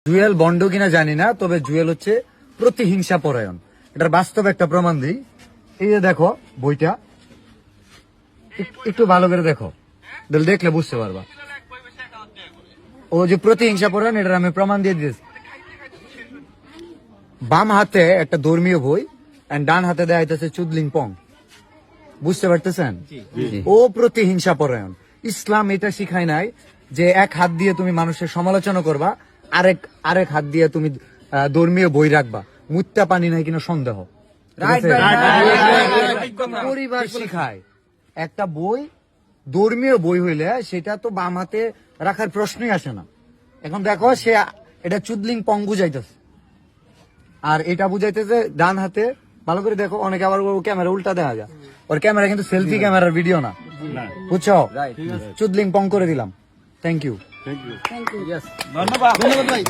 Jewel bond কিনা জানি না, তবে জুয়েল হচ্ছে প্রতিহিংসা পরায়ণ। এটার বাস্তব একটা প্রমাণ দিই। এই যে দেখো বইটা, একটু ভালো করে দেখো, দেখলে বুঝতে পারবা ও যে প্রতিহিংসা পরায়ণ। এটার আমি প্রমাণ দিয়ে দিয়েছি। বাম হাতে একটা ধর্মীয় বই আর ডান হাতে দেয়া হইতেছে চুদলিং পং। বুঝতে পারতেছেন? ও প্রতিহিংসা পরায়ণ। ইসলাম এটা শিখায় নাই যে এক হাত দিয়ে তুমি মানুষের সমালোচনা করবা, আরেক হাত দিয়ে তুমি ধর্মীয় বই রাখবা। মুত্তা পানি নাই কিনা সন্দেহ। পরিবার শিখায় একটা বই ধর্মীয় বই হইলে সেটা তো বাম হাতে রাখার প্রশ্নই আসে না। এখন দেখো সে এটা চুদলিং পং বুঝাইতেছে, আর এটা বুঝাইতেছে ডান হাতে। ভালো করে দেখো, অনেকে আবার ক্যামেরা উল্টা দেখা যায়। ওর ক্যামেরা কিন্তু সেলফি ক্যামেরার ভিডিও না, বুঝছো? চুদলিং পং করে দিলাম। Thank you. ধন্যবাদ ভাই।